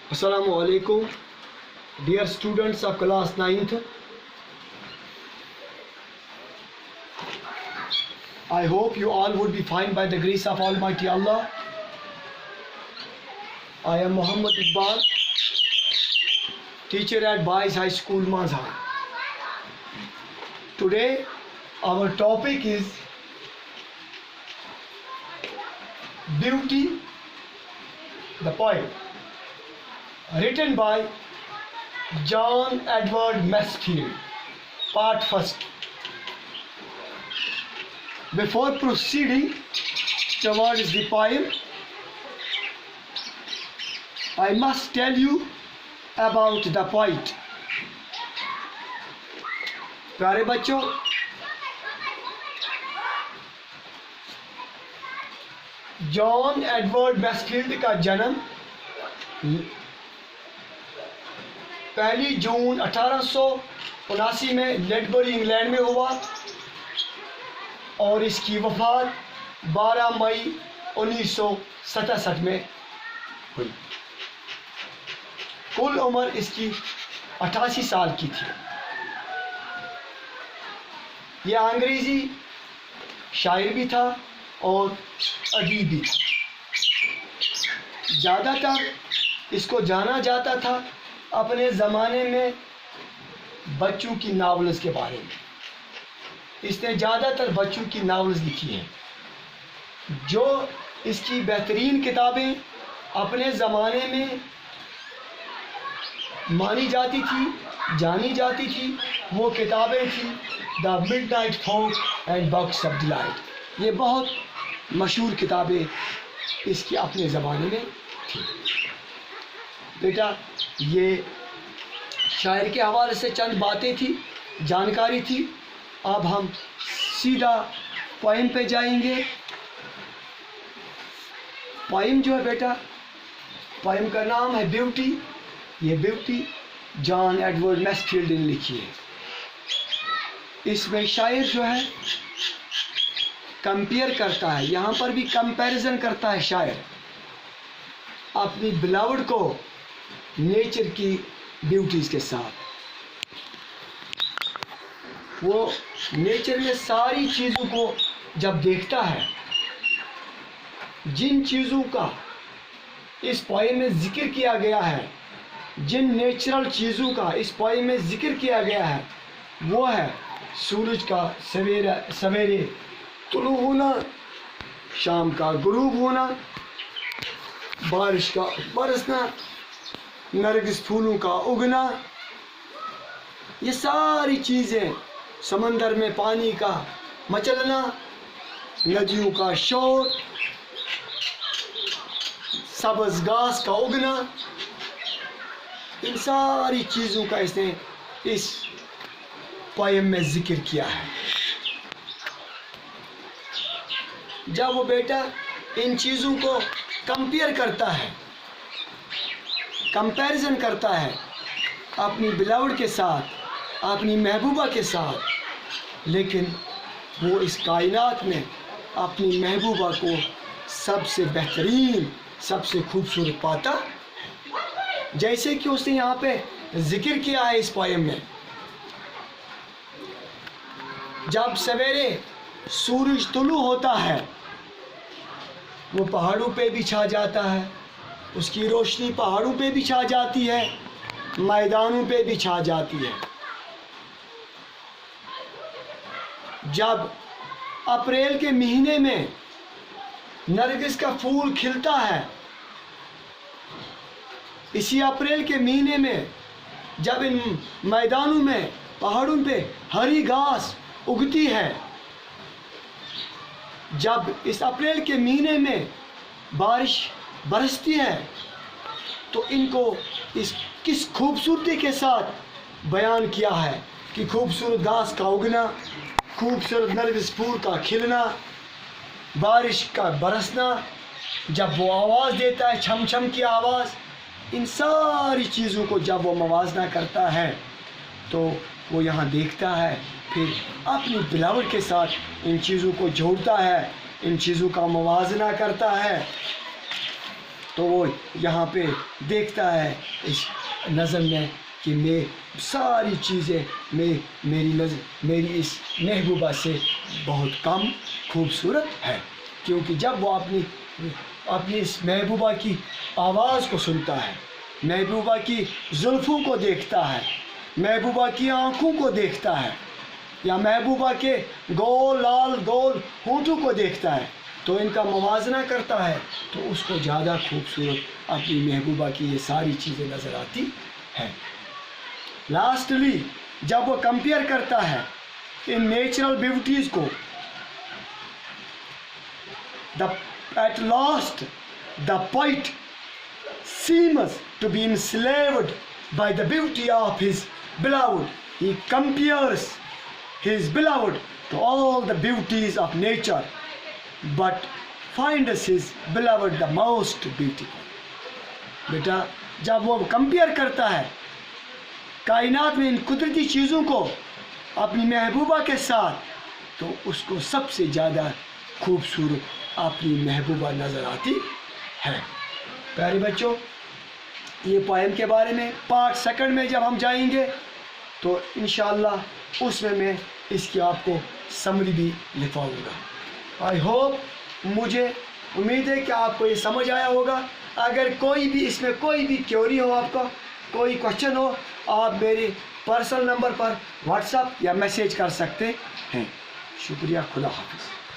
Assalamu alaikum, dear students of class 9th. I hope you all would be fine by the grace of Almighty Allah. I am Muhammad Iqbal, teacher at Boys High School, Mazhar. Today our topic is Beauty, the poem, written by John Edward Masefield, part first. Before proceeding towards the poem, I must tell you about the poet. प्यारे बच्चों, John Edward Mansfield का जन्म 1 जून 1879 में लेडबरी England में हुआ और इसकी वफ़ात 12 मई 1967 में हुई। कुल उम्र इसकी 88 साल की थी। यह अंग्रेज़ी शायर भी था और अदीब भी था। ज़्यादातर इसको जाना जाता था अपने ज़माने में बच्चों की नावल्स के बारे में। इसने ज़्यादातर बच्चों की नावल्स लिखी हैं। जो इसकी बेहतरीन किताबें अपने ज़माने में मानी जाती थी, जानी जाती थी, वो किताबें थी the midnight fog and box of delight. ये बहुत मशहूर किताबें इसकी अपने ज़माने में थी। बेटा, ये शायर के हवाले से चंद बातें थी, जानकारी थी। अब हम सीधा पोइम पे जाएंगे। पोइम जो है बेटा, पोइम का नाम है ब्यूटी। ये ब्यूटी जॉन एडवर्ड मैसफील्ड ने लिखी है। इसमें शायर जो है कंपेयर करता है, यहाँ पर भी कंपैरिजन करता है शायर अपनी बिलावड को नेचर की ब्यूटीज़ के साथ। वो नेचर में सारी चीज़ों को जब देखता है, जिन चीज़ों का इस पोएम में जिक्र किया गया है, जिन नेचुरल चीज़ों का इस पोएम में जिक्र किया गया है, वो है सूरज का सवेरे तुलू होना, शाम का गुरूब होना, बारिश का बरसना, नरगिस फूलों का उगना। ये सारी चीज़ें, समंदर में पानी का मचलना, नदियों का शोर, सब्ज़ घास का उगना, इन सारी चीज़ों का इसने इस पोएम में जिक्र किया है। जब वो बेटा इन चीज़ों को कंपेयर करता है, कंपैरिजन करता है अपनी बिलावड के साथ, अपनी महबूबा के साथ, लेकिन वो इस कायनात में अपनी महबूबा को सबसे बेहतरीन, सबसे खूबसूरत पाता, जैसे कि उसने यहाँ पे जिक्र किया है इस पोएम में। जब सवेरे सूरज तुलू होता है, वो पहाड़ों पे भी छा जाता है, उसकी रोशनी पहाड़ों पे भी छा जाती है, मैदानों पे भी छा जाती है। जब अप्रैल के महीने में नरगिस का फूल खिलता है, इसी अप्रैल के महीने में जब इन मैदानों में, पहाड़ों पे हरी घास उगती है, जब इस अप्रैल के महीने में बारिश बरसती है, तो इनको इस किस खूबसूरती के साथ बयान किया है कि खूबसूरत घास का उगना, खूबसूरत नरगिस फूल का खिलना, बारिश का बरसना, जब वो आवाज़ देता है, छम छम की आवाज़, इन सारी चीज़ों को जब वो मवाजना करता है, तो वो यहाँ देखता है, फिर अपनी बिलावड के साथ इन चीज़ों को जोड़ता है, इन चीज़ों का मवाजना करता है। تو وہ یہاں پہ دیکھتا ہے اس نظم میں کہ میں ساری چیزیں میری اس محبوبہ سے بہت کم خوبصورت ہے، کیونکہ جب وہ اپنی اس محبوبہ کی آواز کو سنتا ہے، محبوبہ کی زلفوں کو دیکھتا ہے، محبوبہ کی آنکھوں کو دیکھتا ہے، یا محبوبہ کے لال گول ہونٹوں کو دیکھتا ہے، تو ان کا موازنہ کرتا ہے، تو اس کو زیادہ خوبصورت اپنی محبوبہ کی یہ ساری چیزیں نظر آتی ہیں۔ لاسٹلی جب وہ کمپیئر کرتا ہے ان نیچرل بیوٹیز کو، at last the poet seems to be enslaved by the beauty of his beloved. He compares his beloved to all the beauties of nature, but finds his beloved the most beautiful. بیٹا جب وہ compare کرتا ہے کائنات میں ان قدرتی چیزوں کو اپنی محبوبہ کے ساتھ، تو اس کو سب سے زیادہ خوبصورت اپنی محبوبہ نظر آتی ہے۔ پیارے بچوں، یہ پوائم کے بارے میں پارٹ سیکنڈ میں جب ہم جائیں گے تو انشاءاللہ اس میں اس کی آپ کو سمری بھی لکھواؤں گا۔ آئی ہوپ، مجھے امید ہے کہ آپ کو یہ سمجھ آیا ہوگا۔ اگر کوئی بھی اس میں کوئی بھی کیوری ہو، آپ کا کوئی کوشچن ہو، آپ میرے پرسنل نمبر پر واٹس ایپ یا میسیج کر سکتے ہیں۔ شکریہ، خدا حافظ۔